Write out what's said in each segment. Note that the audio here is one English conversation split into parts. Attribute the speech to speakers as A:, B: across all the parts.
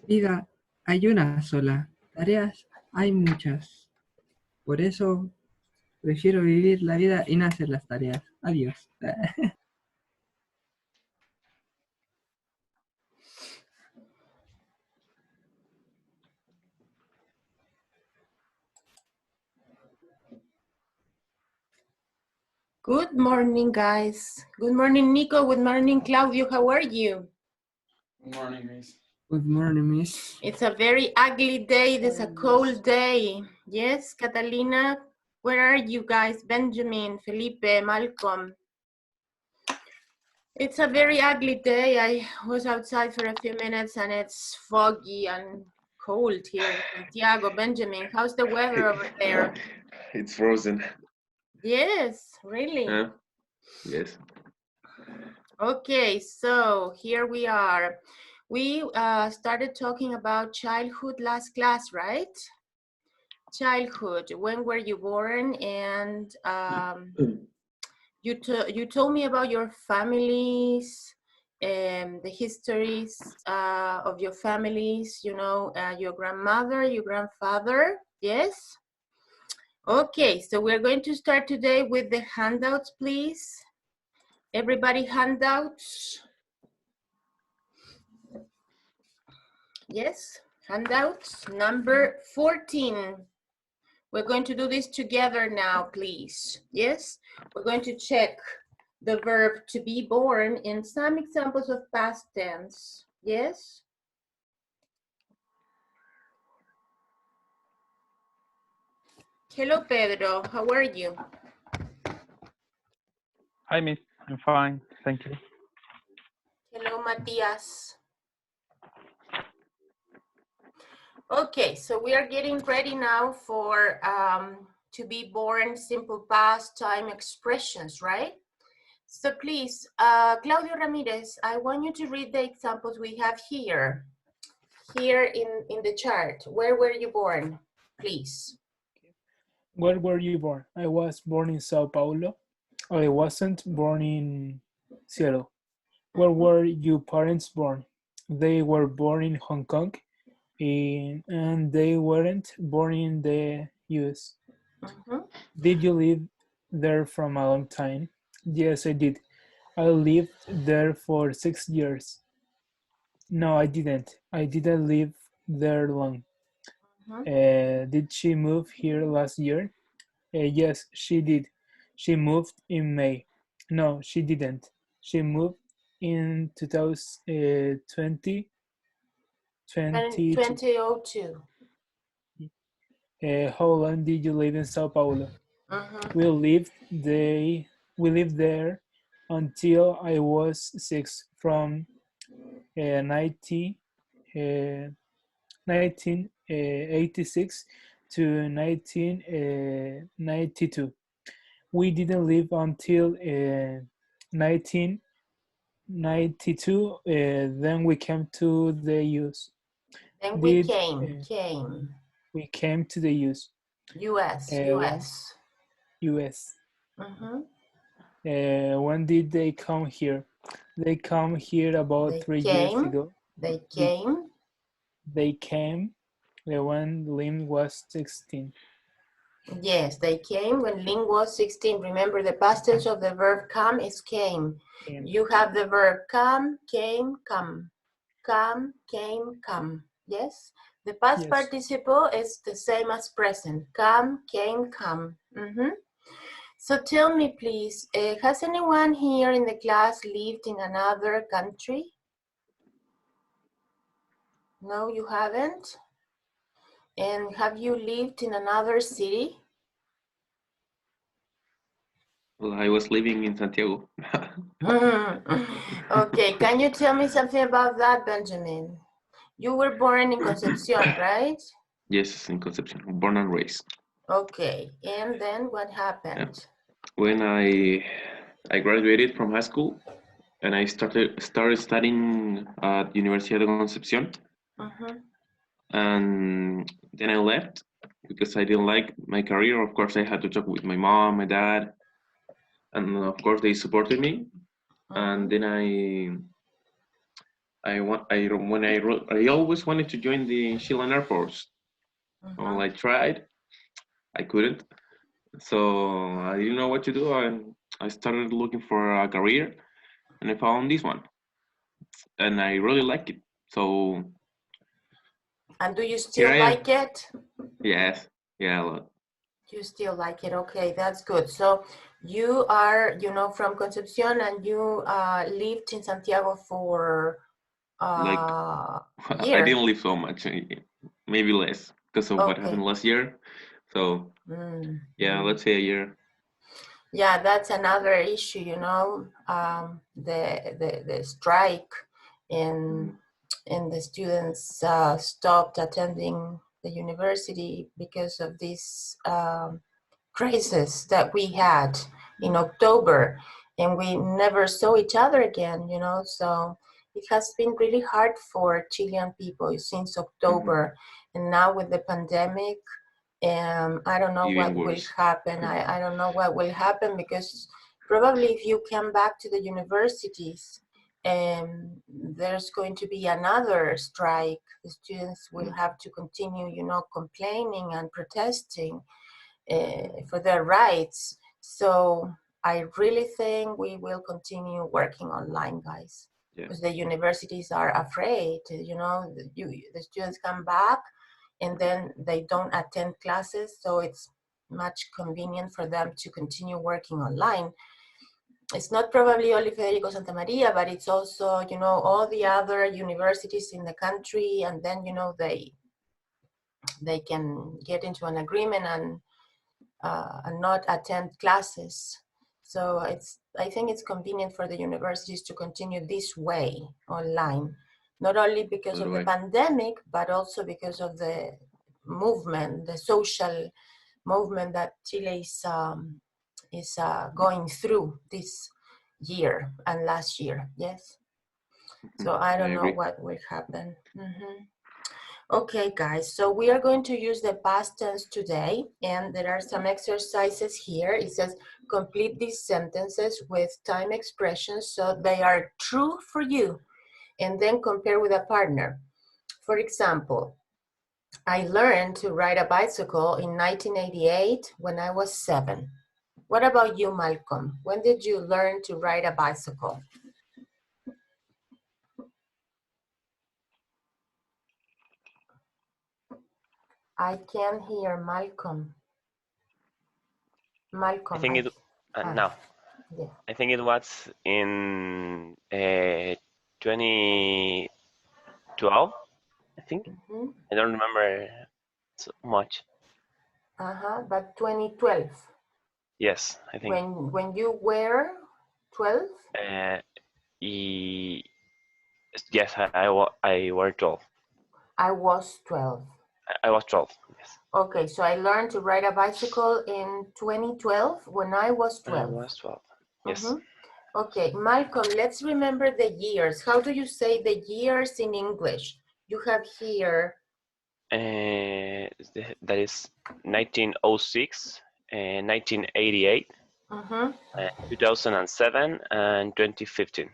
A: Vida hay una sola, tareas hay muchas. Por eso prefiero vivir la vida y no hacer las tareas. Adiós.
B: Good morning, guys. Good morning, Nico. Good morning, Claudio. How are you?
C: Good morning, Miss.
A: Good morning, Miss.
B: It's a very ugly day. It's a cold day. Yes, Catalina. Where are you guys? Benjamin, Felipe, Malcolm. It's a very ugly day. I was outside for a few minutes and it's foggy and cold here in Santiago. Benjamin, how's the weather over there?
C: It's frozen.
B: Yes, really?
C: Yes.
B: Okay, so here we are. We started talking about childhood last class, right? Childhood, when were you born? And you told me about your families, the histories of your families, you know, your grandmother, your grandfather, yes? Okay, so we're going to start today with the handouts, please. Everybody handouts? Yes, handouts number 14. We're going to do this together now, please. Yes, we're going to check the verb to be born in some examples of past tense. Yes? Hello, Pedro. How are you?
D: Hi, Miss. I'm fine. Thank you.
B: Hello, Matias. Okay, so we are getting ready now for to be born simple past time expressions, right? So please, Claudio Ramirez, I want you to read the examples we have here in the chart. Where were you born, please?
E: Where were you born? I was born in Sao Paulo. I wasn't born in Seattle. Where were your parents born? They were born in Hong Kong, and they weren't born in the US. Did you live there for a long time? Yes, I did. I lived there for 6 years. No, I didn't. I didn't live there long. Did she move here last year? Yes, she did. She moved in May. No, she didn't. She moved in 2020.
B: 2002.
E: How long did you live in Sao Paulo? We lived there until I was 6, from 1986 to 1992. We didn't live until 1992. Then we came to the US.
B: Then we came.
E: We came to the US. US. When did they come here? They come here about 3 years ago.
B: They came
E: when Lynn was 16.
B: Yes, they came when Lynn was 16. Remember, the past tense of the verb come is came. You have the verb come, came, come. Come, came, come. Yes? The past participle is the same as present. Come, came, come. So tell me, please, has anyone here in the class lived in another country? No, you haven't? And have you lived in another city?
C: Well, I was living in Santiago.
B: Okay, can you tell me something about that, Benjamin? You were born in Concepcion, right?
C: Yes, in Concepcion, born and raised.
B: Okay, and then what happened?
C: Yeah. When I graduated from high school and I started studying at Universidad de Concepcion, and then I left because I didn't like my career. Of course, I had to talk with my mom, my dad, and of course they supported me. And then I always wanted to join the Chilean Air Force. Well, I tried, I couldn't. So I didn't know what to do, and I started looking for a career, and I found this one, and I really like it. So
B: And do you
C: here
B: still
C: I am.
B: like it?
C: Yes, yeah, a lot.
B: You still like it? Okay, that's good. So you are, you know, from Concepcion, and you lived in Santiago for
C: Like I
B: years.
C: didn't live so much, maybe less because of what happened
B: Okay.
C: last year. So yeah, let's say a year.
B: Yeah, that's another issue, you know, the strike and the students stopped attending the university because of this crisis that we had in October, and we never saw each other again, you know, so it has been really hard for Chilean people since October. And now with the pandemic, I don't know what
C: Even
B: will
C: worse.
B: happen. I don't know what will happen, because probably if you come back to the universities, there's going to be another strike. The students will have to continue, you know, complaining and protesting for their rights. So I really think we will continue working online, guys,
C: Yeah.
B: because the universities are afraid. You know, the students come back and then they don't attend classes, so it's much convenient for them to continue working online. It's not probably only Federico Santa Maria, but it's also, you know, all the other universities in the country, and then, you know, they can get into an agreement and not attend classes. So I think it's convenient for the universities to continue this way online, not only because of the pandemic, but also because of the movement, the social movement that Chile is going through this year and last year. Yes. So I don't know what will happen. Okay, guys, so we are going to use the past tense today, and there are some exercises here. It says complete these sentences with time expressions so they are true for you, and then compare with a partner. For example, I learned to ride a bicycle in 1988 when I was 7. What about you, Malcolm? When did you learn to ride a bicycle? I can't hear Malcolm. Malcolm.
F: I think it no.
B: Yeah.
F: I think it was in 2012. I think. I don't remember so much.
B: But 2012.
F: Yes, I think.
B: When you were 12?
F: Yes, I were 12.
B: I was 12.
F: I was 12. Yes.
B: Okay, so I learned to ride a bicycle in 2012 when I was 12.
F: I was 12. Yes.
B: Okay, Malcolm, let's remember the years. How do you say the years in English? You have here.
F: That is 1906, 1988, 2007, and 2015.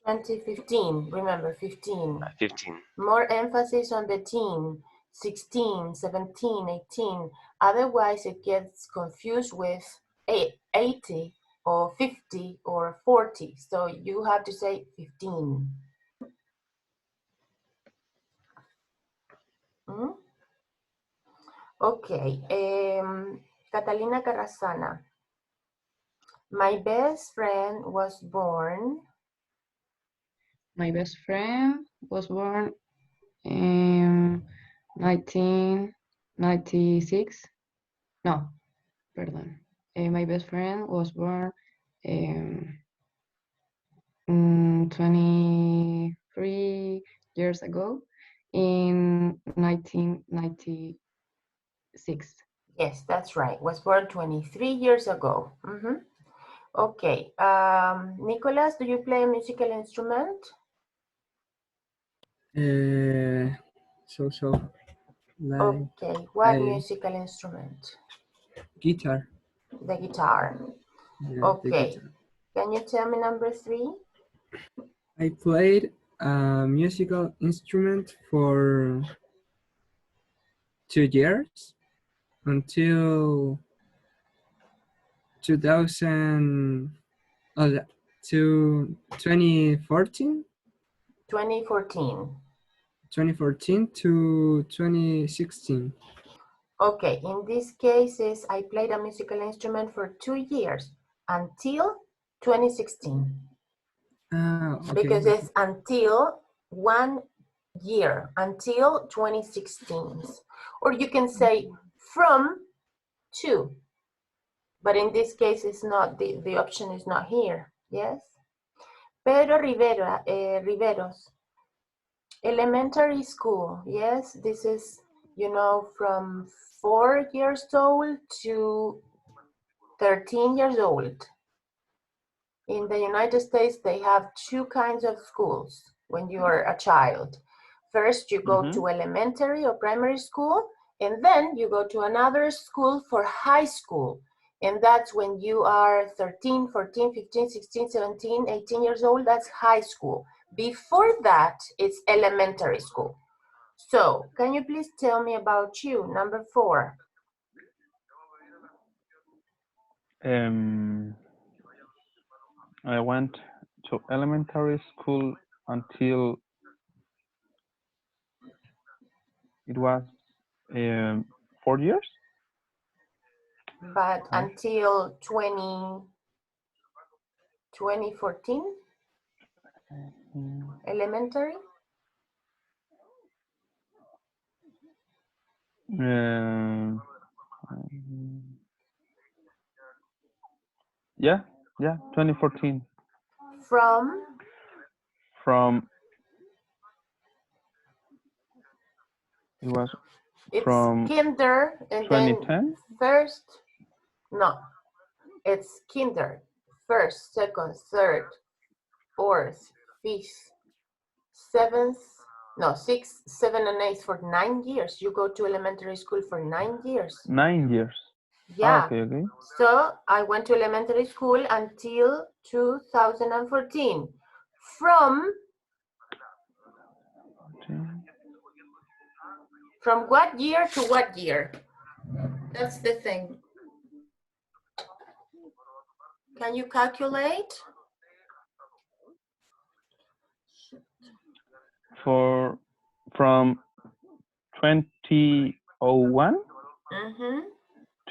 B: 2015, remember 15.
F: 15.
B: More emphasis on the teen, 16, 17, 18. Otherwise it gets confused with 80 or 50 or 40. So you have to say 15. Okay, Catalina Carrasana. My best friend was born.
G: My best friend was born in 1996. No, pardon. My best friend was born 23 years ago in 1996.
B: Yes, that's right. Was born 23 years ago. Okay. Nicholas, do you play a musical instrument?
A: So. Like,
B: okay. What musical instrument?
A: Guitar.
B: The guitar. Yeah, okay. The guitar. Can you tell me number 3?
A: I played a musical instrument for 2 years until 2000 to 2014
B: 2014.
A: 2014 to 2016.
B: Okay, in these cases, I played a musical instrument for 2 years until 2016.
A: Okay.
B: Because it's until 1 year, until 2016. Or you can say from to, but in this case, it's not, the option is not here, yes? Pedro Riveros, elementary school, yes, this is, you know, from 4 years old to 13 years old. In the United States, they have 2 kinds of schools when you are a child. First, you go to elementary or primary school, and then you go to another school for high school. And that's when you are 13, 14, 15, 16, 17, 18 years old, that's high school. Before that, it's elementary school. So, can you please tell me about you, number 4?
D: I went to elementary school until it was 4 years.
B: But until 2014, elementary?
D: Yeah, 2014.
B: From
D: It was
B: it's
D: from
B: kinder and
D: 2010.
B: then first, no, it's kinder, first, second, third, fourth, fifth, seventh, no, sixth, seven, and eighth for 9 years. You go to elementary school for 9 years.
D: 9 years.
B: Yeah.
D: Okay.
B: So I went to elementary school until 2014. From what year to what year? That's the thing. Can you calculate?
D: From 2001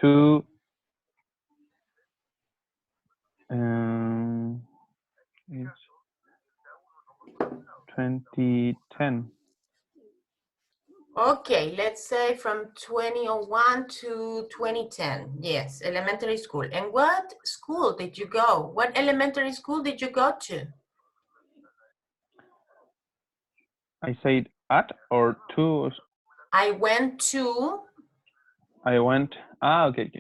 D: to it's 2010.
B: Okay, let's say from 2001 to 2010. Yes, elementary school. And what school did you go? What elementary school did you go to?
D: I said at or to.
B: I went to.
D: Okay.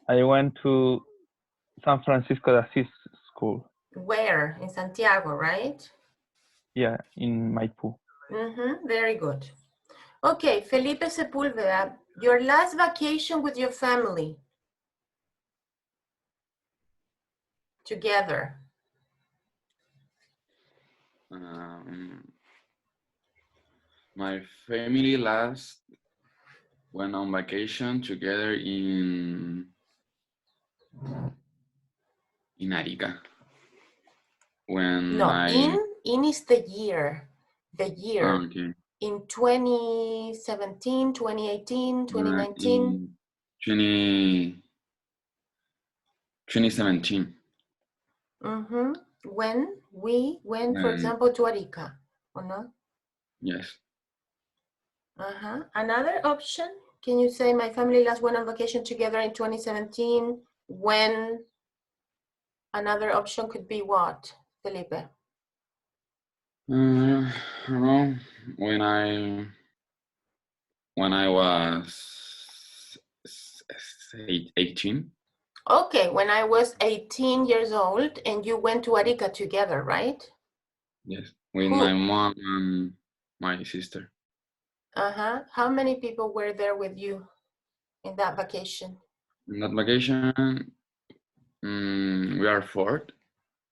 D: I went to San Francisco de Asís school.
B: Where? In Santiago, right?
D: Yeah, in Maipú.
B: Very good. Okay, Felipe Sepúlveda, your last vacation with your family together.
H: My family last went on vacation together in Arica. When
B: in is the year. The year.
H: Okay.
B: In 2017, 2018, 2019?
H: 2017.
B: When we went, for example, to Arica, or not?
H: Yes.
B: Another option, can you say my family last went on vacation together in 2017? When another option could be what, Felipe?
H: I don't know. When I was 18.
B: Okay, when I was 18 years old and you went to Arica together, right?
H: Yes, with my mom and my sister.
B: How many people were there with you in that vacation?
H: In that vacation, we are 4.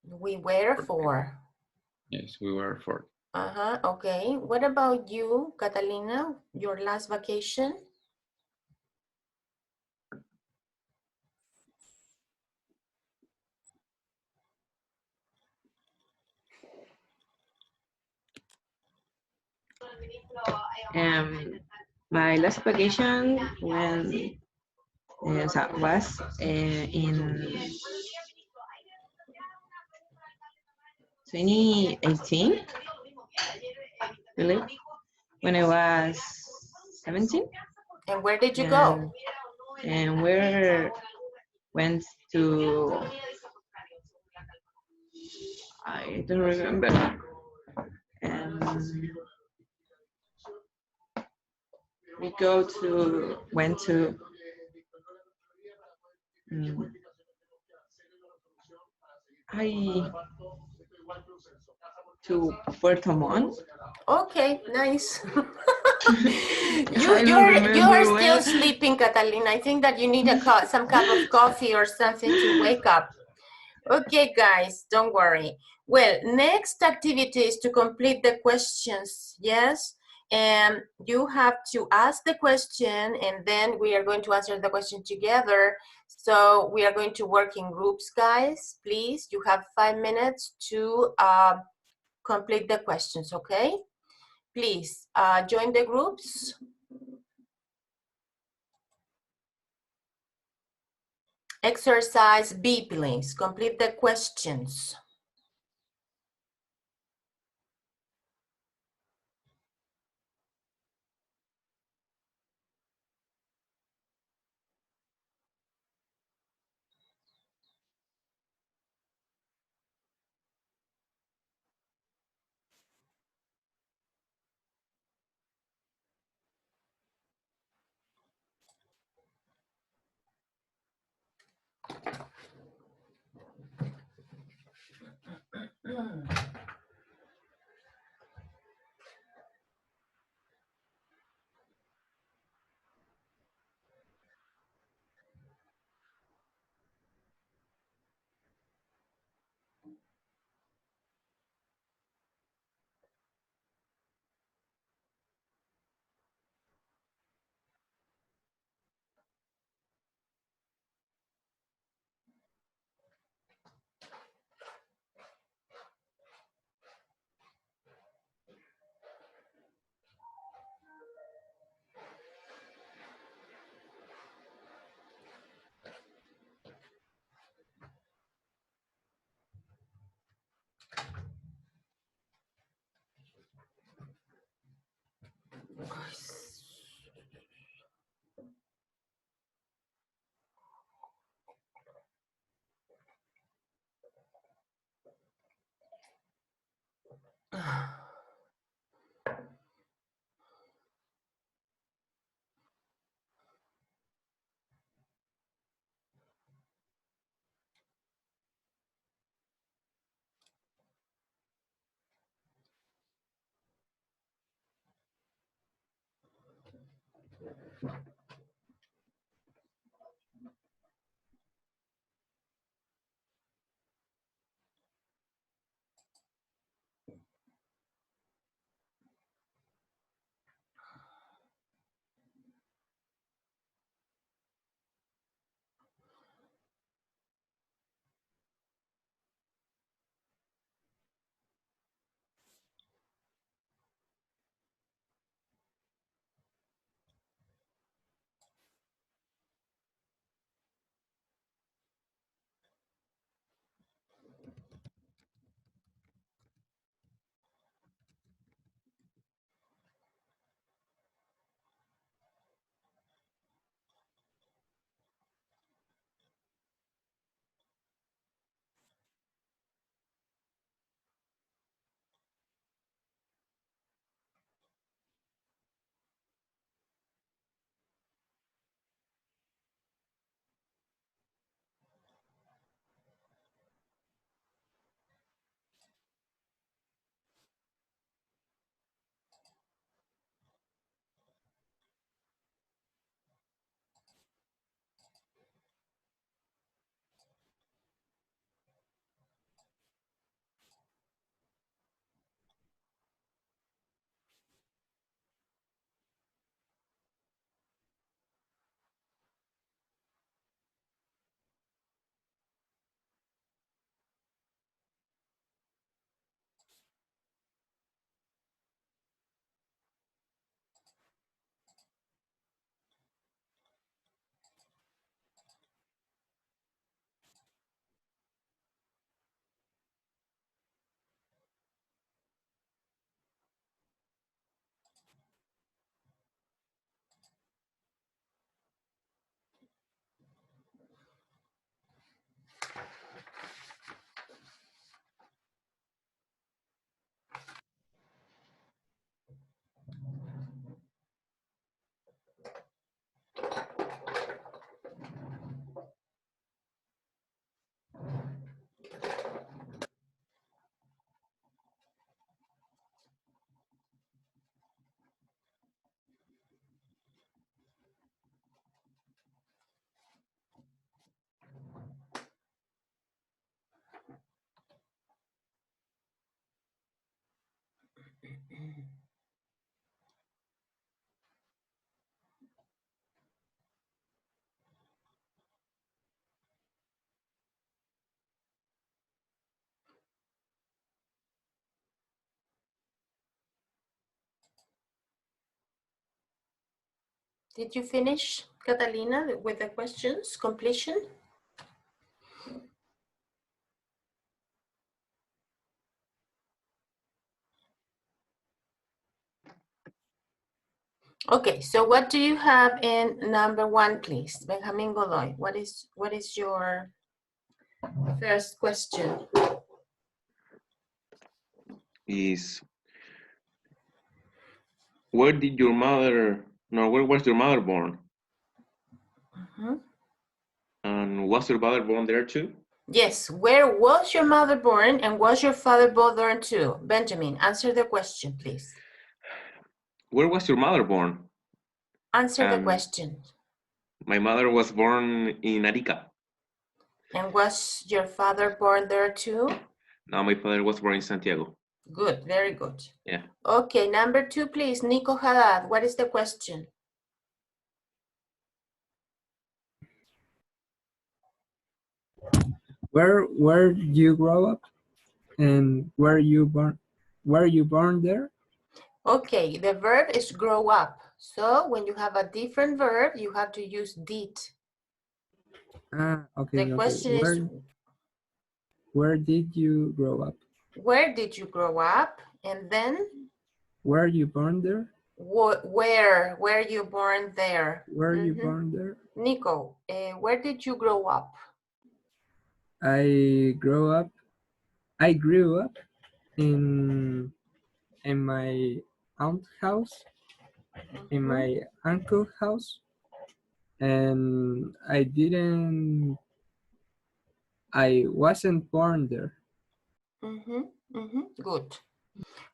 B: We were 4.
H: Yes, we were 4.
B: Okay. What about you, Catalina? Your last vacation?
I: My last vacation when was in 2018, really, when I was 17.
B: And where did you go?
I: And we went to, I don't remember. We went to to Puerto Montt.
B: Okay, nice. you're still sleeping, Catalina. I think that you need some cup of coffee or something to wake up. Okay, guys, don't worry. Well, next activity is to complete the questions, yes? And you have to ask the question and then we are going to answer the question together. So we are going to work in groups, guys. Please, you have 5 minutes to complete the questions, okay? Please join the groups. Exercise B, please. Complete the questions. Did you finish, Catalina, with the questions, completion? Okay, so what do you have in number 1, please? Benjamin Godoy, what is your first question?
C: Is where was your mother born? And was your father born there too?
B: Yes, where was your mother born and was your father born too? Benjamin, answer the question, please.
C: Where was your mother born?
B: Answer the question.
C: My mother was born in Arica.
B: And was your father born there too?
C: No, my father was born in Santiago.
B: Good, very good.
C: Yeah.
B: Okay, number 2, please. Nico Haddad, what is the question?
A: Where you grow up and where you born there?
B: Okay, the verb is grow up. So when you have a different verb, you have to use did.
A: Okay.
B: The question is,
A: where did you grow up?
B: where did you grow up? And then?
A: Were you born there?
B: Where you born there?
A: Were you born there?
B: Nico, where did you grow up?
A: I grew up in my aunt's house, in my uncle's house, and I wasn't born there.
B: Good.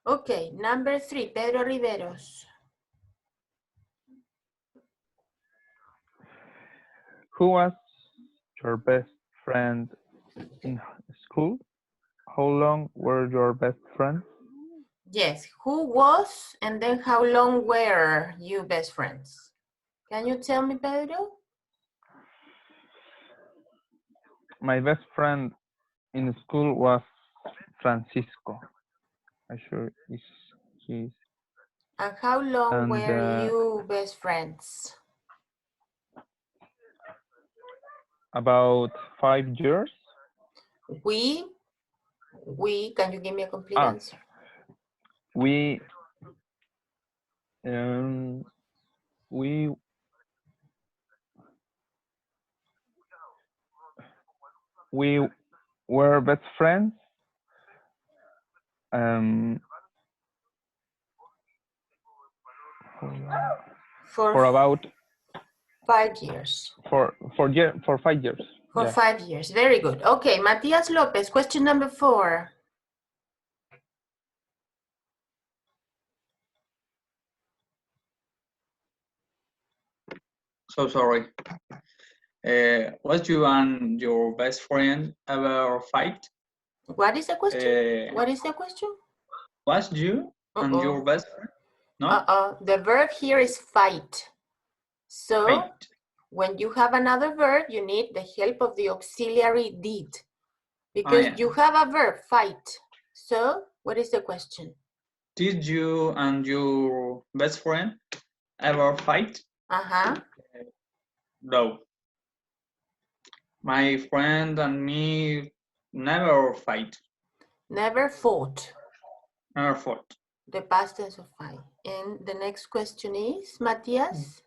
B: Okay, number 3, Pedro Riveros.
D: Who was your best friend in school? How long were your best friends?
B: Yes, who was and then how long were you best friends? Can you tell me, Pedro?
D: My best friend in school was Francisco. I'm sure he's.
B: And how long were you best friends?
D: About 5 years.
B: We, can you give me a complete answer?
D: We were best friends for about
B: 5 years.
D: For 5 years.
B: For 5 years. Very good. Okay, Matias Lopez, question number 4.
J: So sorry. Was you and your best friend ever fight?
B: What is the question? What is the question?
J: Was you and your best friend? No?
B: The verb here is fight. So when you have another verb, you need the help of the auxiliary did. Because you have a verb, fight. So what is the question?
J: Did you and your best friend ever fight? No. My friend and me never fight.
B: Never fought.
J: Never fought.
B: The past tense of fight. And the next question is, Matthias?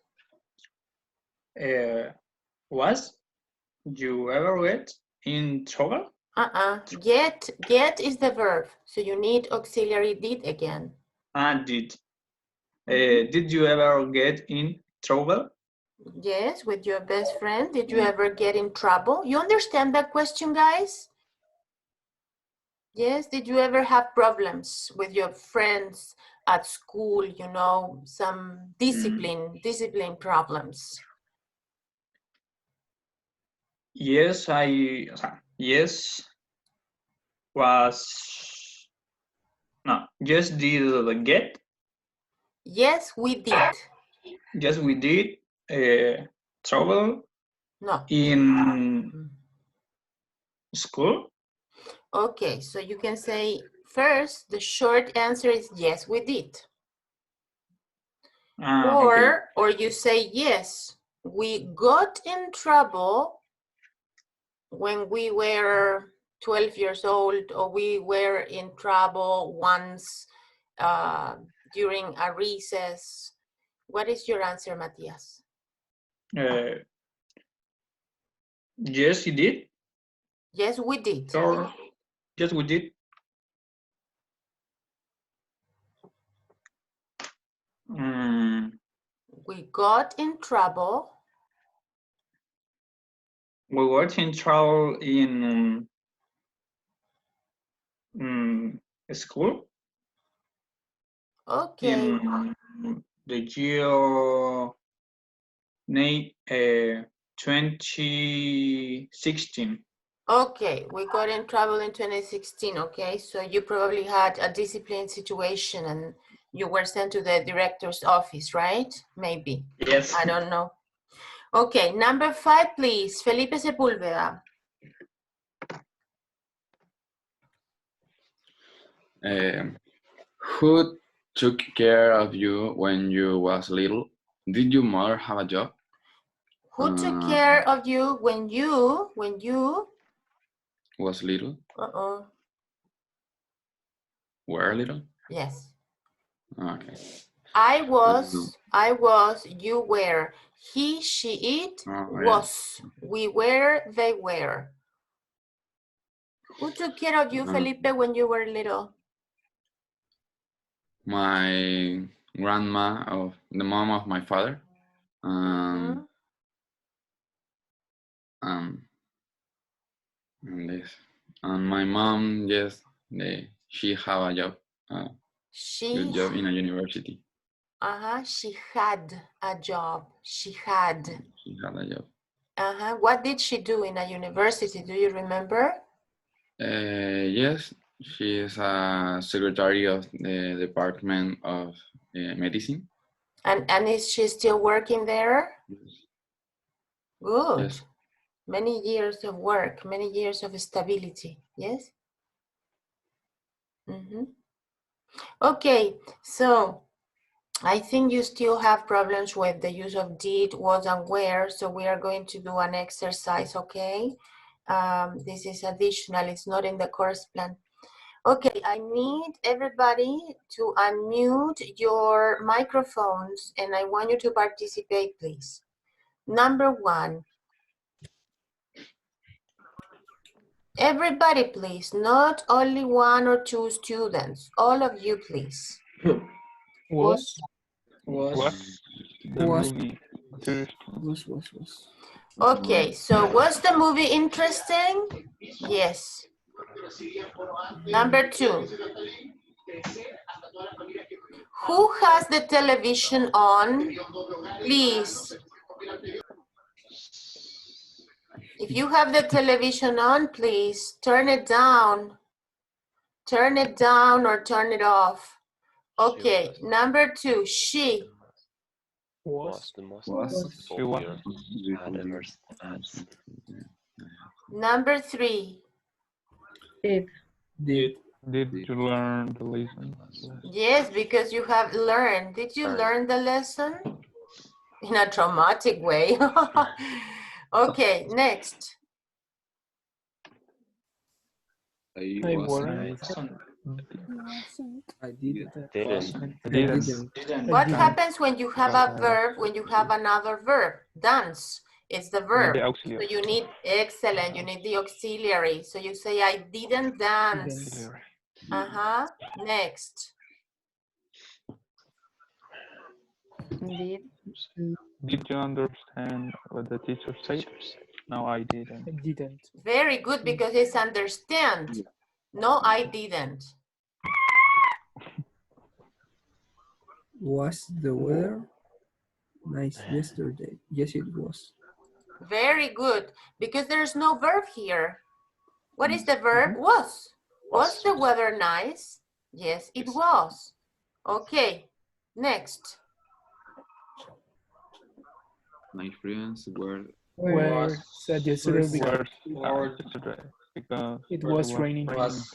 J: Was you ever get in trouble?
B: Get is the verb. So you need auxiliary did again.
J: Did. Did you ever get in trouble?
B: Yes, with your best friend. Did you ever get in trouble? You understand that question, guys? Yes, did you ever have problems with your friends at school, you know, some discipline problems?
J: Yes, Just did get.
B: Yes, we did.
J: Yes, we did travel
B: No.
J: in school.
B: Okay, so you can say first, the short answer is yes, we did.
J: Okay.
B: Or you say yes, we got in trouble when we were 12 years old, or we were in trouble once during a recess. What is your answer, Matias?
J: Yes, you did.
B: Yes, we did.
J: Or yes, we did.
B: We got in trouble.
J: We were in trouble in school.
B: Okay.
J: In the year 2016.
B: Okay, we got in trouble in 2016, okay? So you probably had a discipline situation and you were sent to the director's office, right? Maybe.
J: Yes.
B: I don't know. Okay, number 5, please. Felipe Sepúlveda.
H: Who took care of you when you was little? Did your mother have a job?
B: Who took care of you when you
H: was little? Were little?
B: Yes.
H: Okay.
B: I was, you were. He, she, it, was.
H: Yeah.
B: We were, they were. Who took care of you, Felipe, when you were little?
H: My grandma, of the mom of my father. And this. And my mom, yes, she have a job. Good job in a university.
B: She had a job. She had
H: a job.
B: What did she do in a university? Do you remember?
H: Yes, she is a secretary of the Department of Medicine.
B: And is she still working there?
H: Yes.
B: Good.
H: Yes.
B: Many years of work, many years of stability. Yes? Okay, so I think you still have problems with the use of did, was, and were, so we are going to do an exercise, okay? This is additional, it's not in the course plan. Okay, I need everybody to unmute your microphones and I want you to participate, please. Number 1. Everybody, please, not only 1 or 2 students, all of you, please.
E: Was.
B: Okay, so was the movie interesting? Yes. Number 2. Who has the television on? Please. If you have the television on, please turn it down. Turn it down or turn it off. Okay, number 2, she.
F: Was the most successful year I had ever had.
B: Number 3.
D: Did you learn the lesson?
B: Yes, because you have learned. Did you learn the lesson? In a traumatic way. Okay, next.
H: I
F: didn't.
B: What happens when you have a verb, when you have another verb? Dance. It's the verb. So you need, excellent, you need the auxiliary. So you say, I didn't dance. Next.
D: Did you understand what the teacher said? No, I didn't.
B: Very good, because it's understand. No, I didn't.
A: Was the weather nice yesterday? Yes, it was.
B: Very good, because there's no verb here. What is the verb? Was. Was the weather nice? Yes, it was. Okay, next.
H: My friends were
E: Were sad yesterday because
D: because
E: it was raining.
H: was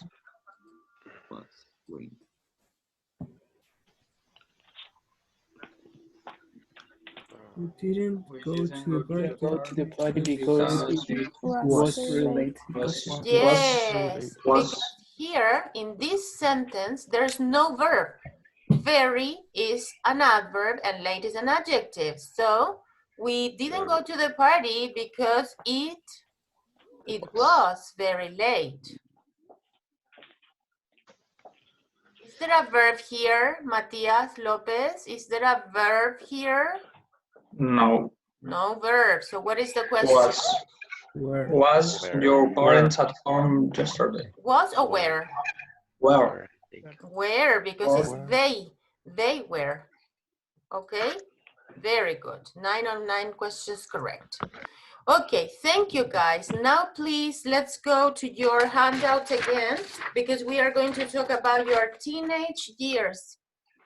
H: raining.
A: We didn't go to the party
E: Because it was really late.
B: Yes, because here in this sentence, there's no verb. Very is an adverb and late is an adjective. So we didn't go to the party because it was very late. Is there a verb here, Matias Lopez? Is there a verb here?
J: No.
B: No verb. So what is the question?
J: Was your parents at home yesterday?
B: Was or where?
J: Where?
B: Where, because it's they were. Okay, very good. 9 on 9 questions correct. Okay, thank you guys. Now please, let's go to your handout again, because we are going to talk about your teenage years.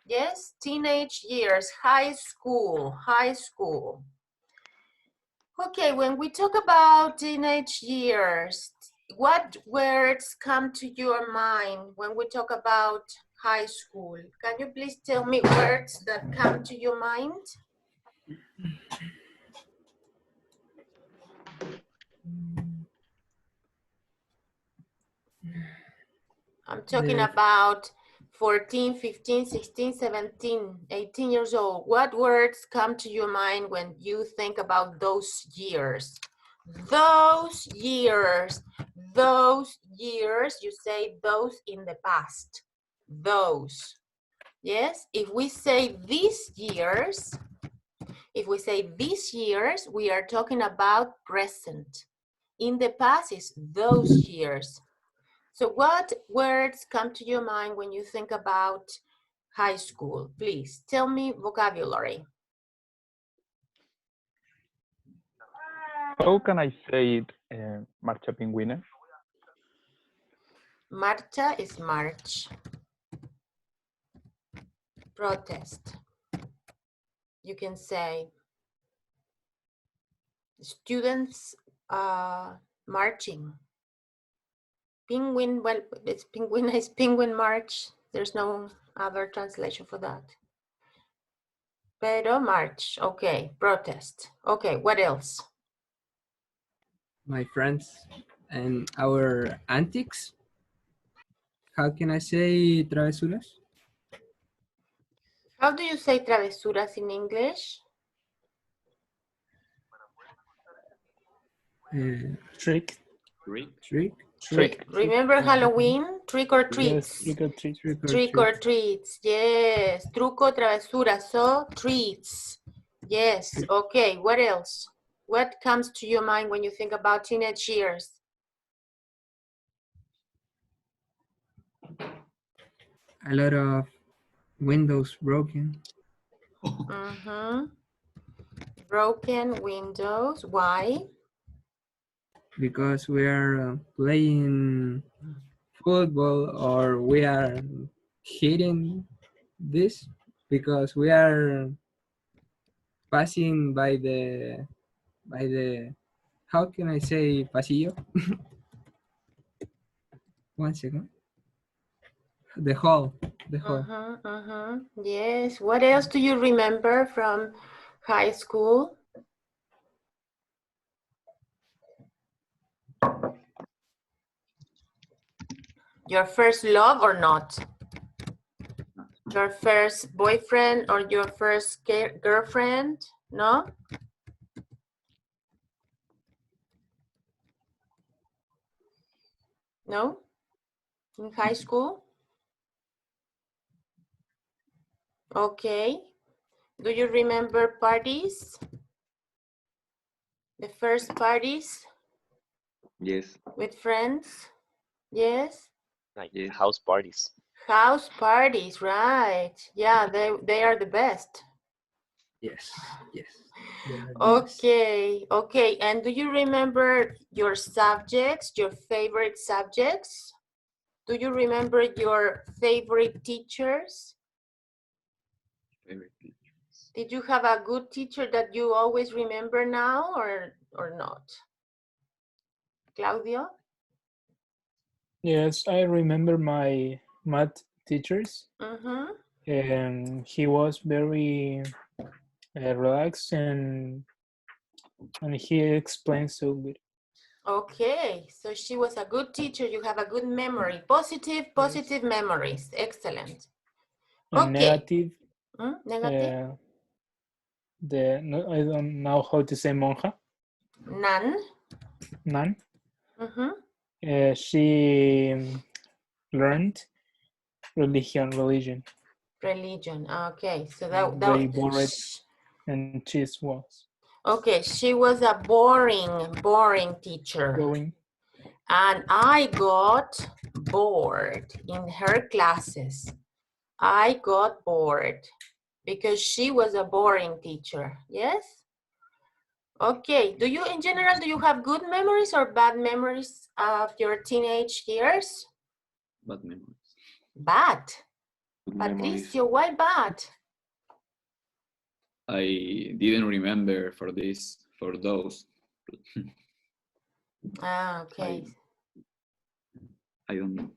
B: Yes, teenage years, high school. Okay, when we talk about teenage years, what words come to your mind when we talk about high school? Can you please tell me words that come to your mind? I'm talking about 14, 15, 16, 17, 18 years old. What words come to your mind when you think about those years? Those years, you say those in the past. Those. Yes, if we say these years, we are talking about present. In the past is those years. So what words come to your mind when you think about high school? Please tell me vocabulary.
D: How can I say it? Marcha Pingüina?
B: Marcha is march. Protest. You can say students marching. Penguin, well, it's penguin march. There's no other translation for that. Pero march, okay, protest. Okay, what else?
A: My friends and our antics. How can I say travesuras?
B: How do you say travesuras in English?
E: Trick.
B: Remember Halloween? Trick or treats.
E: Yes,
B: trick or treats. Yes. Truco, travesura. So treats. Yes. Okay. What else? What comes to your mind when you think about teenage years?
A: A lot of windows broken.
B: Broken windows. Why?
A: Because we are playing football or we are hitting this because we are passing by the how can I say pasillo? One second. The hall.
B: Yes. What else do you remember from high school? Your first love or not? Your first boyfriend or your first girlfriend? No? No? In high school? Okay. Do you remember parties? The first parties?
C: Yes.
B: With friends? Yes?
F: Like house parties.
B: House parties, right. Yeah, they are the best.
A: Yes.
B: Okay, okay. And do you remember your subjects, your favorite subjects? Do you remember your favorite teachers?
H: Favorite teachers.
B: Did you have a good teacher that you always remember now or not? Claudio?
E: Yes, I remember my math teachers.
B: Mm-hmm.
E: And he was very relaxed and he explained so good.
B: Okay, so she was a good teacher. You have a good memory. Positive memories. Excellent.
E: And
B: Okay.
E: negative.
B: Negative?
E: I don't know how to say monja.
B: None.
E: None.
B: Mm-hmm.
E: She learned religion.
B: Religion. Okay, so that
E: very bored, and she was.
B: Okay, she was a boring teacher. And I got bored in her classes. I got bored because she was a boring teacher. Yes? Okay, in general, do you have good memories or bad memories of your teenage years?
H: Bad memories.
B: Bad?
C: Good
B: Patricio, why bad?
H: I didn't remember for those.
B: Okay.
H: I don't know.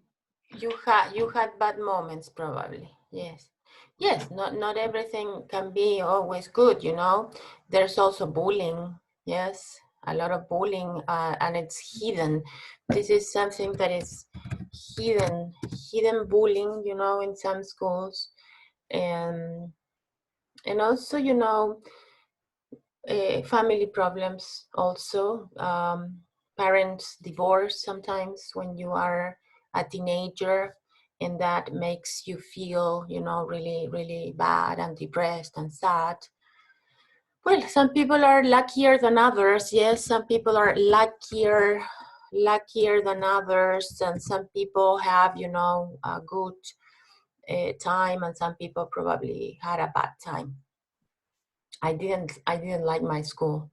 B: You had bad moments probably. Yes. Yes, not everything can be always good, you know. There's also bullying. Yes, a lot of bullying and it's hidden. This is something that is hidden bullying, you know, in some schools. And also, you know, family problems also. Parents divorce sometimes when you are a teenager, and that makes you feel, you know, really, really bad and depressed and sad. Well, some people are luckier than others. Yes, some people are luckier than others, and some people have, you know, a good time, and some people probably had a bad time. I didn't like my school.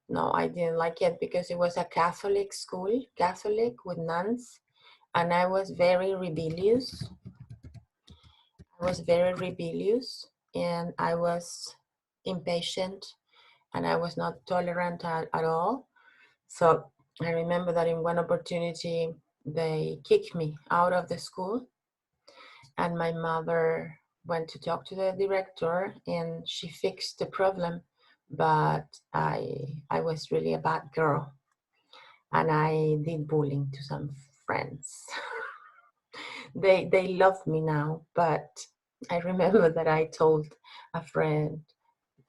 B: No, I didn't like it because it was a Catholic school, Catholic with nuns, and I was very rebellious. And I was impatient, and I was not tolerant at all. So I remember that in one opportunity, they kicked me out of the school, and my mother went to talk to the director, and she fixed the problem. But I was really a bad girl, and I did bullying to some friends. They love me now, but I remember that I told a friend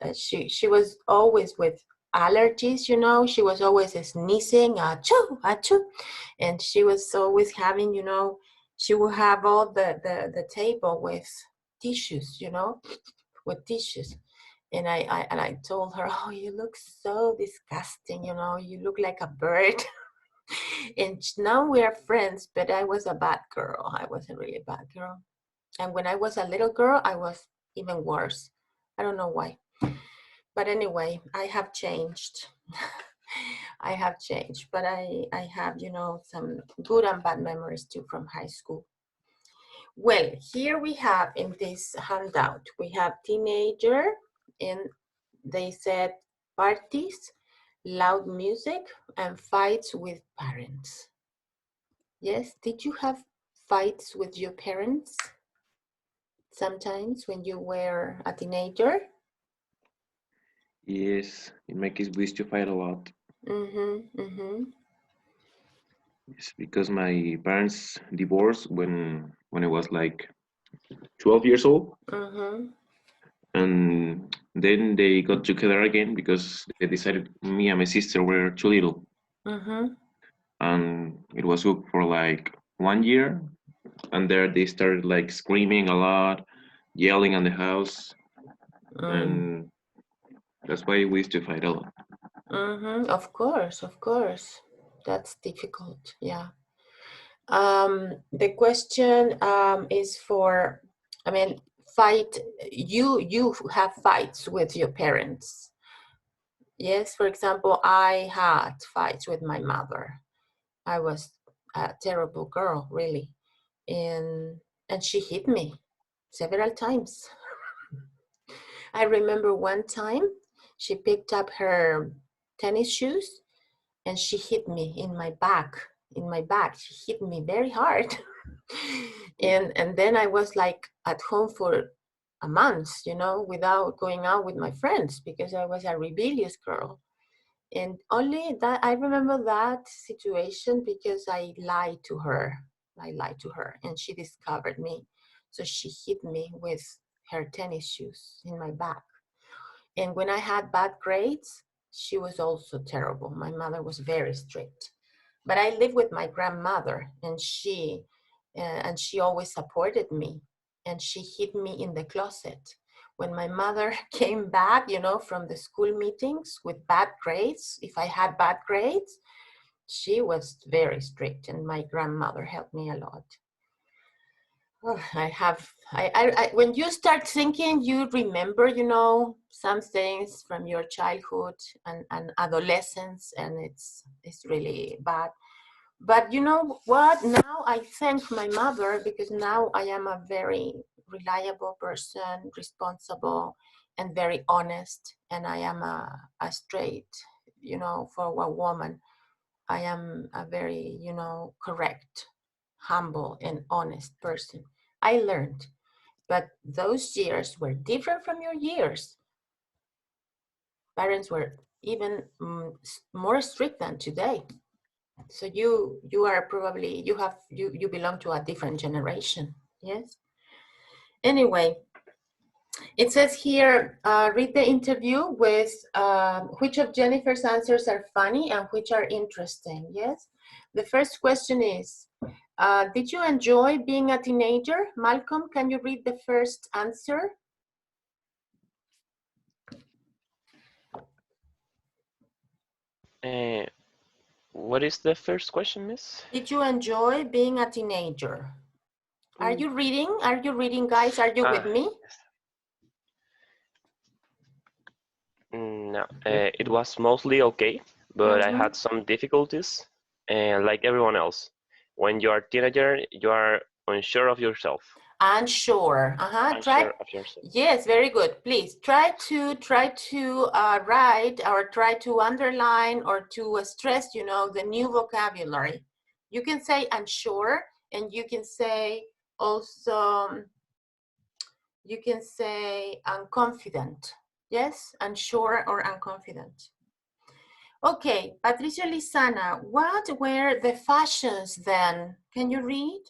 B: that she was always with allergies, you know. She was always sneezing, achoo, achoo, and she was always having, you know, she would have all the table with tissues, you know, with tissues. And I told her, oh, you look so disgusting, you know, you look like a bird. And now we are friends, but I was a bad girl. I was a really bad girl. And when I was a little girl, I was even worse. I don't know why. But anyway, I have changed. I have changed, but I have, you know, some good and bad memories too from high school. Well, here we have in this handout, we have teenager, and they said parties, loud music, and fights with parents. Yes, did you have fights with your parents sometimes when you were a teenager?
C: Yes, in my case, we used to fight a lot. It's because my parents divorced when I was like 12 years old. And then they got together again because they decided me and my sister were too little. And it was good for like 1 year. And there they started like screaming a lot, yelling on the house. And that's why we used to fight a lot.
B: Of course. That's difficult, yeah. The question is for, I mean, fight, you have fights with your parents. Yes, for example, I had fights with my mother. I was a terrible girl, really. and she hit me several times. I remember one time she picked up her tennis shoes and she hit me in my back. She hit me very hard. and then I was like at home for a month, you know, without going out with my friends because I was a rebellious girl. And only that I remember that situation because I lied to her. And she discovered me. So she hit me with her tennis shoes in my back. And when I had bad grades, she was also terrible. My mother was very strict. But I lived with my grandmother, and she always supported me. And she hid me in the closet. When my mother came back, you know, from the school meetings with bad grades, if I had bad grades, she was very strict, and my grandmother helped me a lot. Oh, when you start thinking, you remember, you know, some things from your childhood and adolescence, and it's really bad. But you know what? Now I thank my mother because now I am a very reliable person, responsible, and very honest. And I am a straight, you know, for a woman. I am a very, you know, correct, humble, and honest person. I learned, but those years were different from your years. Parents were even more strict than today. So you are probably, you belong to a different generation, yes? Anyway, it says here, read the interview with which of Jennifer's answers are funny and which are interesting, yes? The first question is, did you enjoy being a teenager? Malcolm, can you read the first answer?
F: What is the first question, Miss?
B: Did you enjoy being a teenager? Are you reading? Are you reading, guys? Are you with me?
F: No, it was mostly okay, but I had some difficulties, like everyone else. When you are a teenager, you are unsure of yourself.
B: Unsure.
F: Unsure of yourself.
B: Yes, very good. Please try to write or try to underline or to stress, you know, the new vocabulary. You can say unsure, and you can say also, you can say unconfident. Yes, unsure or unconfident. Okay, Patricia Lizana, what were the fashions then? Can you read?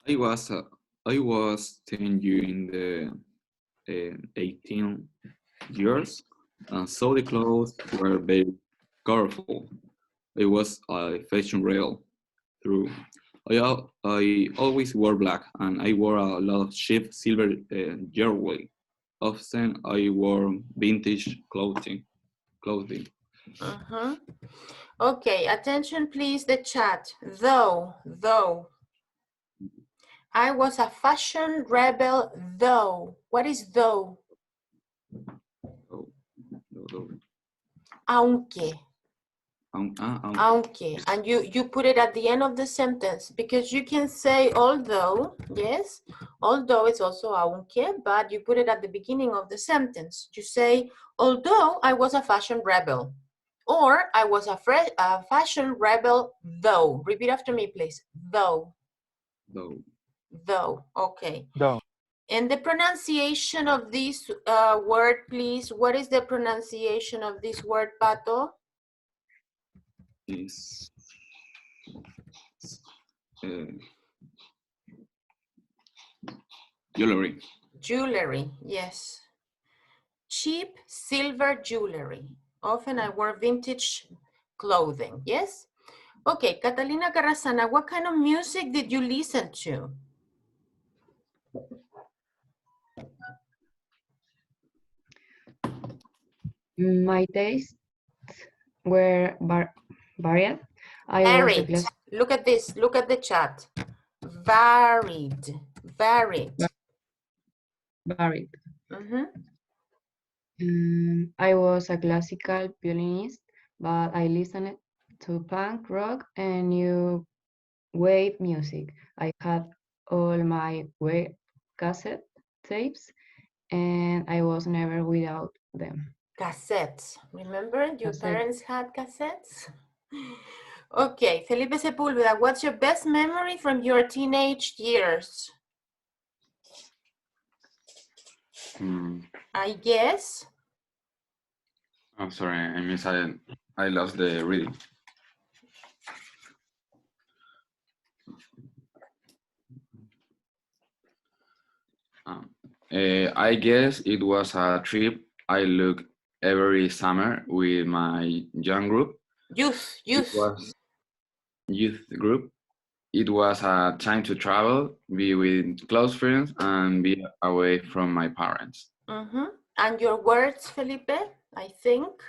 H: I was 10 during the 18 years, and so the clothes were very colorful. I was a fashion rail through. I always wore black, and I wore a lot of cheap silver jewelry. Often I wore vintage clothing.
B: Okay, attention please, the chat. Though. I was a fashion rebel, though. What is though? Aunque. Aunque. And you put it at the end of the sentence because you can say although, yes? Although it's also aunque, but you put it at the beginning of the sentence. You say, although I was a fashion rebel. Or I was a fashion rebel, though. Repeat after me, please. Though. Okay.
D: Though.
B: And the pronunciation of this word, please. What is the pronunciation of this word, Pato?
H: Is jewelry.
B: Jewelry, yes. Cheap silver jewelry. Often I wear vintage clothing, yes? Okay, Catalina Carrasana, what kind of music did you listen to?
G: My tastes were varied.
B: Varied. Look at this. Look at the chat. Varied.
G: I was a classical violinist, but I listened to punk rock and new wave music. I had all my wave cassette tapes, and I was never without them.
B: Cassettes. Remember, your
G: Cassette.
B: parents had cassettes? Okay, Felipe Sepúlveda, what's your best memory from your teenage years? I guess.
H: I'm sorry, I lost the reading. I guess it was a trip I look every summer with my young group.
B: Youth.
H: It was youth group. It was a time to travel, be with close friends, and be away from my parents.
B: And your words, Felipe, I think?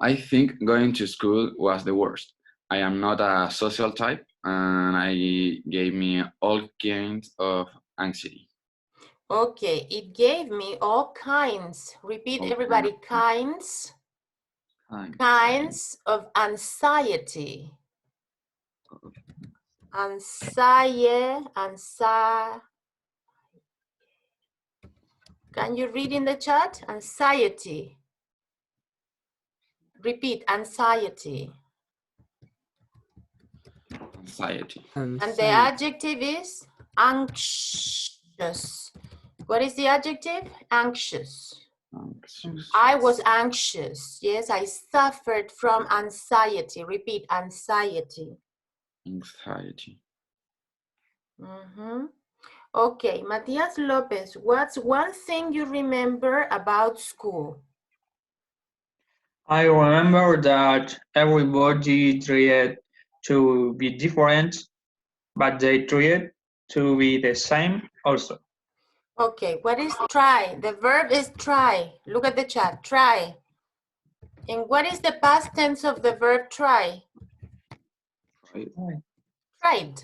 H: I think going to school was the worst. I am not a social type, and it gave me all kinds of anxiety.
B: Okay, it gave me all kinds. Repeat, everybody, kinds. Kinds of anxiety. Anxiety. Can you read in the chat? Anxiety. Repeat, anxiety.
H: Anxiety.
B: And the adjective is anxious. What is the adjective? Anxious. I was anxious. Yes, I suffered from anxiety. Repeat, anxiety.
H: Anxiety.
B: Okay, Matias Lopez, what's one thing you remember about school?
J: I remember that everybody tried to be different, but they tried to be the same also.
B: Okay, what is try? The verb is try. Look at the chat, try. And what is the past tense of the verb try? Tried.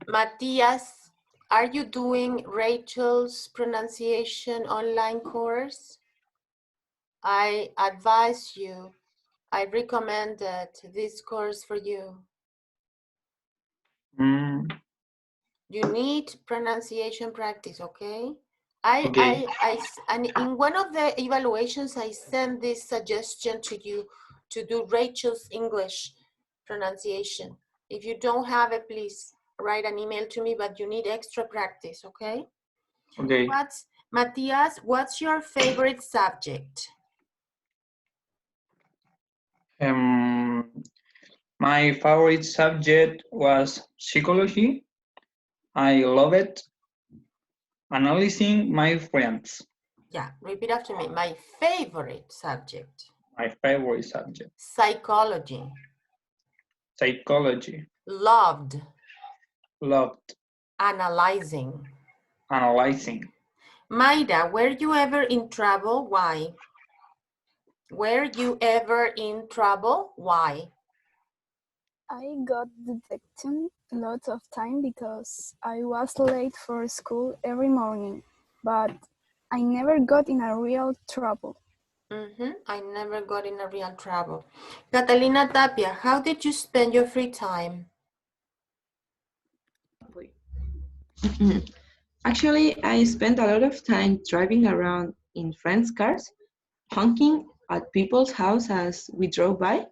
B: Matthias, are you doing Rachel's pronunciation online course? I advise you, I recommended this course for you. You need pronunciation practice, okay? And in one of the evaluations, I sent this suggestion to you to do Rachel's English pronunciation. If you don't have it, please write an email to me, but you need extra practice, okay?
J: Okay.
B: Matthias, what's your favorite subject?
J: My favorite subject was psychology. I love it. Analyzing my friends.
B: Yeah, repeat after me. My favorite subject.
J: My favorite subject.
B: Psychology.
J: Psychology.
B: Loved.
J: Loved.
B: Analyzing.
J: Analyzing.
B: Maida, were you ever in trouble? Why? Were you ever in trouble? Why?
K: I got detected lots of time because I was late for school every morning, but I never got in a real trouble.
B: I never got in a real trouble. Catalina Tapia, how did you spend your free time?
I: Actually, I spent a lot of time driving around in friends' cars, honking at people's houses as we drove by.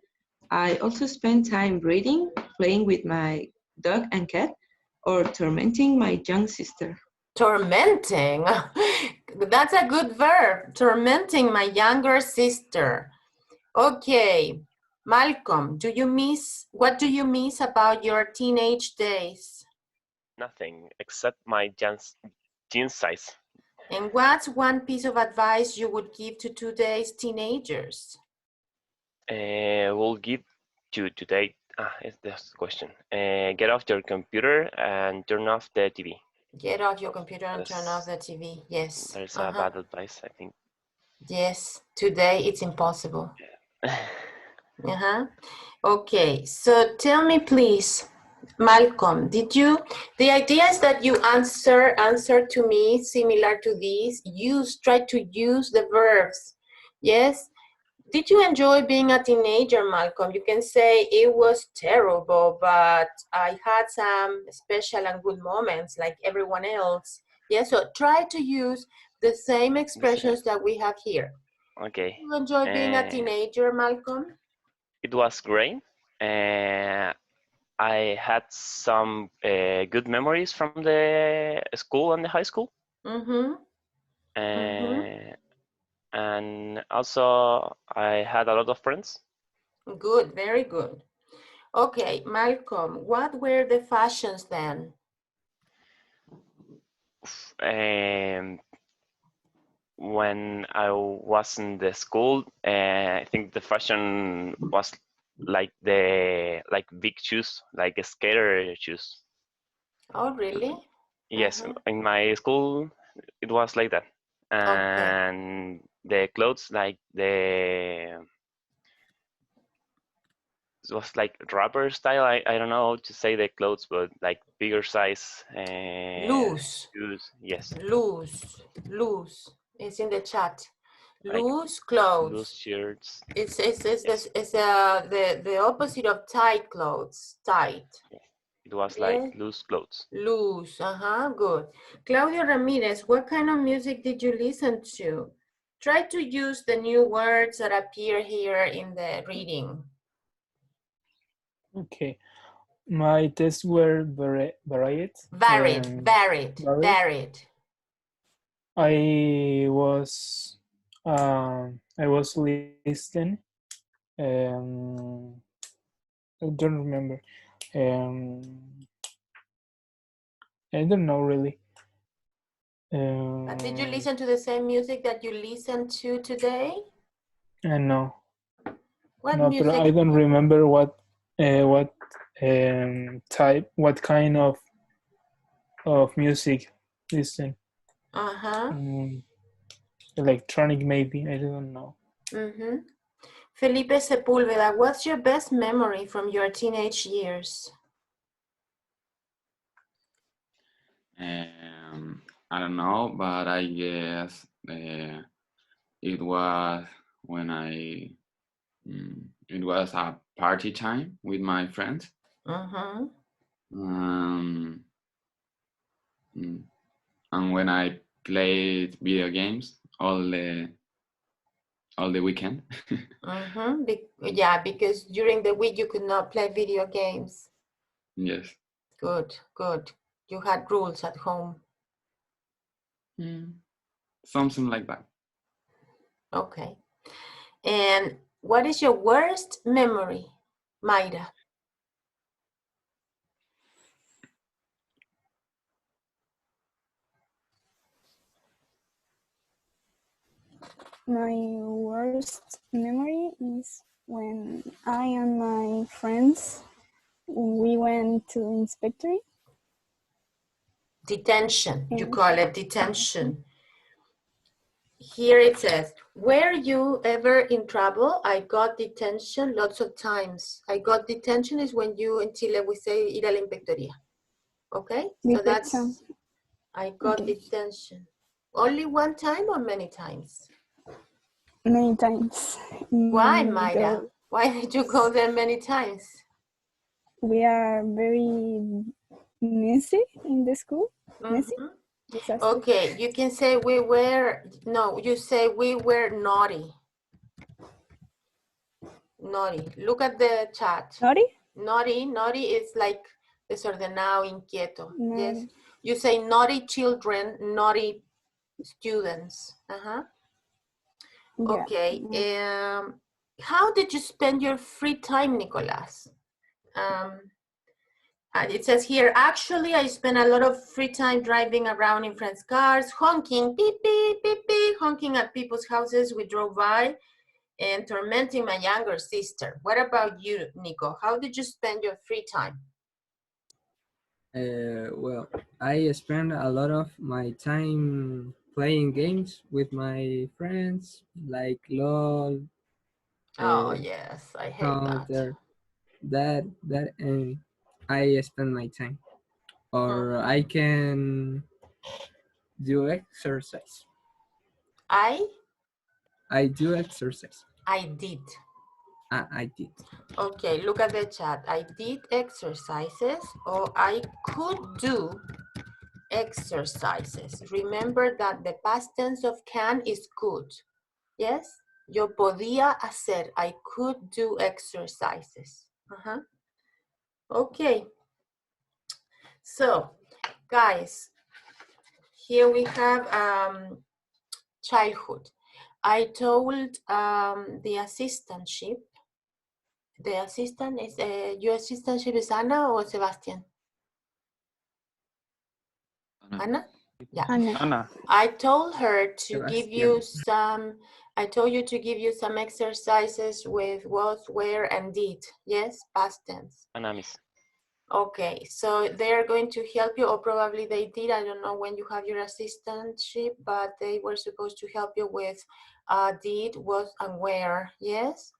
I: I also spent time reading, playing with my dog and cat, or tormenting my young sister.
B: Tormenting? That's a good verb. Tormenting my younger sister. Okay. Malcolm, what do you miss about your teenage days?
F: Nothing except my jean size.
B: And what's one piece of advice you would give to today's teenagers?
F: We'll give you today, it's this question. Get off your computer and turn off the TV.
B: Get off your computer and turn off the TV, yes.
F: There's a bad advice, I think.
B: Yes, today it's impossible. Okay, so tell me please, Malcolm, the idea is that you answer to me similar to this, try to use the verbs, yes? Did you enjoy being a teenager, Malcolm? You can say it was terrible, but I had some special and good moments like everyone else. Yeah, so try to use the same expressions that we have here.
F: Okay.
B: Did you enjoy being a teenager, Malcolm?
F: It was great. I had some good memories from the school and the high school. And also I had a lot of friends.
B: Good, very good. Okay, Malcolm, what were the fashions then?
F: When I was in the school, I think the fashion was like big shoes, like skater shoes.
B: Oh, really?
F: Yes, in my school it was like that, and the clothes it was like rapper style. I don't know how to say the clothes, but like bigger size.
B: Loose.
F: Shoes. Yes.
B: Loose. It's in the chat.
F: Like
B: Loose clothes.
F: Loose shirts.
B: It's the opposite of tight clothes. Tight.
F: It was like loose clothes.
B: Loose. Good. Claudio Ramirez, what kind of music did you listen to? Try to use the new words that appear here in the reading.
E: Okay. My tests were varied.
B: Varied.
E: I was listening. I don't remember. I don't know really.
B: But did you listen to the same music that you listened to today?
E: No.
B: What
E: no,
B: music?
E: But I don't remember what type, what kind of music listen. Electronic maybe, I don't know.
B: Felipe Sepúlveda, what's your best memory from your teenage years?
H: I don't know, but I guess it was when it was a party time with my friends. And when I played video games all the weekend.
B: Yeah, because during the week you could not play video games.
H: Yes.
B: Good. You had rules at home.
H: Something like that.
B: Okay. And what is your worst memory, Mayra?
K: My worst memory is when I and my friends, we went to inspectory.
B: Detention, you call it detention. Here it says, were you ever in trouble? I got detention lots of times. I got detention is when you, in Chile, we say ir a la inspectoría. Okay? So that's, I got detention. Only one time or many times?
K: Many times.
B: Why, Mayra? Why did you go there many times?
K: We are very messy in the school. Messy?
B: Okay, you can say we were, no, you say we were naughty. Naughty. Look at the chat.
K: Naughty?
B: Naughty is like desordenado, inquieto. Yes. You say naughty children, naughty students. Okay. How did you spend your free time, Nicolas? It says here, actually, I spent a lot of free time driving around in friends' cars, honking, beep, beep, beep, beep, honking at people's houses we drove by and tormenting my younger sister. What about you, Nico? How did you spend your free time?
A: Well, I spend a lot of my time playing games with my friends, like LOL.
B: Oh, yes, I hate
A: that. And I spend my time. Or I can do exercise.
B: I
A: do exercise.
B: I did.
A: I did.
B: Okay, look at the chat. I did exercises, or I could do exercises. Remember that the past tense of can is could. Yes? Yo podía hacer. I could do exercises. Okay. So, guys, here we have childhood. I told the assistantship. The assistant is, your assistantship is Anna or Sebastian? Anna? Yeah.
D: Anna.
B: I told her to give you
A: Sebastian.
B: I told you to give you some exercises with was, where, and did. Yes, past tense.
F: Anna, miss.
B: Okay, so they're going to help you, or probably they did. I don't know when you have your assistantship, but they were supposed to help you with did, was, and where. Yes?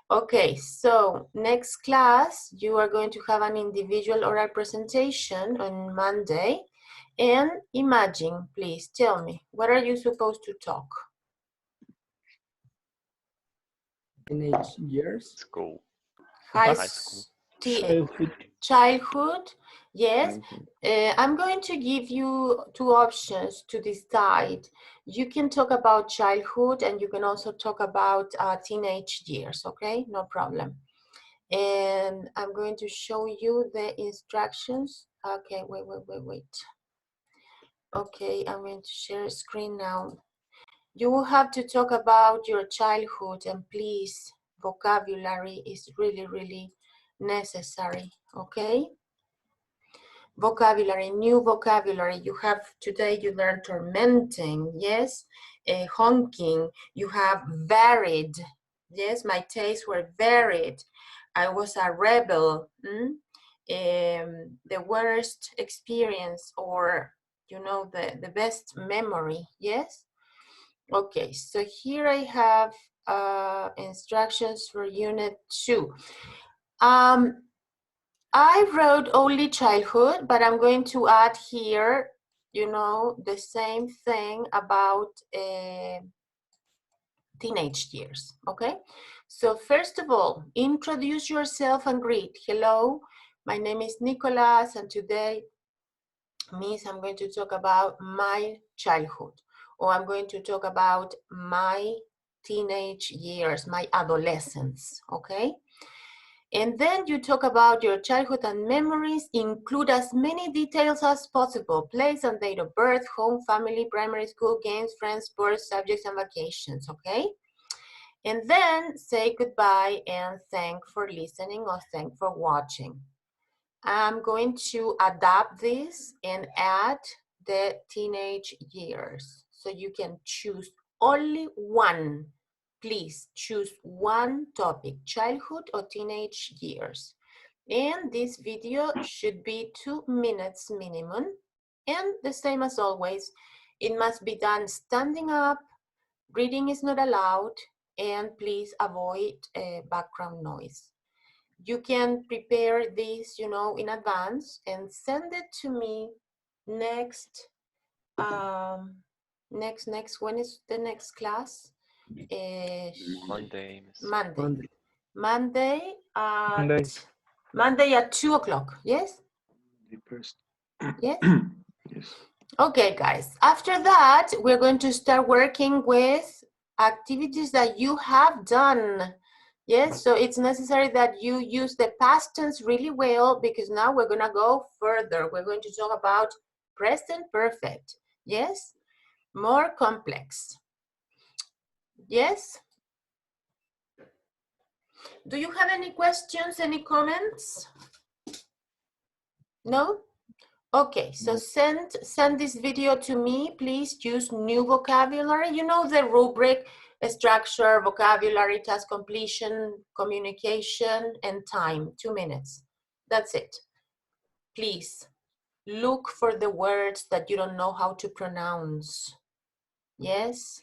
B: Okay, so next class, you are going to have an individual oral presentation on Monday. And imagine, please tell me, what are you supposed to talk?
A: Teenage years.
F: School.
B: High
F: school.
B: Childhood, yes. I'm going to give you two options to decide. You can talk about childhood and you can also talk about teenage years, okay? No problem. And I'm going to show you the instructions. Okay, wait. Okay, I'm going to share a screen now. You will have to talk about your childhood, and please, vocabulary is really, really necessary, okay? Vocabulary, new vocabulary. You have, today you learned tormenting, yes? Honking, you have varied, yes? My tastes were varied. I was a rebel. The worst experience, or, you know, the best memory, yes? Okay, so here I have instructions for Unit 2. I wrote only childhood, but I'm going to add here, you know, the same thing about teenage years, okay? So first of all, introduce yourself and greet. Hello, my name is Nicholas, and today, Miss, I'm going to talk about my childhood, or I'm going to talk about my teenage years, my adolescence, okay? And then you talk about your childhood and memories, include as many details as possible, place and date of birth, home, family, primary school, games, friends, sports, subjects, and vacations, okay? And then say goodbye and thank for listening or thank for watching. I'm going to adapt this and add the teenage years. So you can choose only one. Please choose one topic, childhood or teenage years. And this video should be 2 minutes minimum. And the same as always, it must be done standing up, reading is not allowed, and please avoid background noise. You can prepare this, you know, in advance and send it to me next, when is the next class?
F: Monday.
B: Monday at 2 o'clock, yes? Yes?
C: Yes.
B: Okay, guys. After that, we're going to start working with activities that you have done. Yes, so it's necessary that you use the past tense really well, because now we're gonna go further. We're going to talk about present perfect. Yes? More complex. Yes? Do you have any questions, any comments? No? Okay, so send this video to me. Please use new vocabulary. You know the rubric, structure, vocabulary, task completion, communication, and time, 2 minutes. That's it. Please look for the words that you don't know how to pronounce. Yes?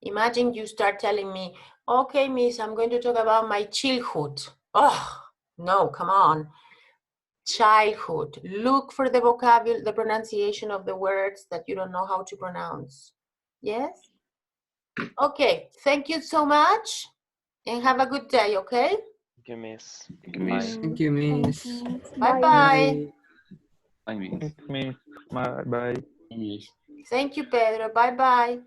B: Imagine you start telling me, okay, miss, I'm going to talk about my childhood. Oh, no, come on. Childhood. Look for the vocabulary, the pronunciation of the words that you don't know how to pronounce. Yes? Okay, thank you so much. And have a good day, okay?
F: Thank you, Miss.
C: Thank you, Miss.
A: Thank you, Miss.
B: Bye-bye.
H: I mean,
D: Thanks, Miss. Bye.
H: Miss.
B: Thank you, Pedro. Bye-bye.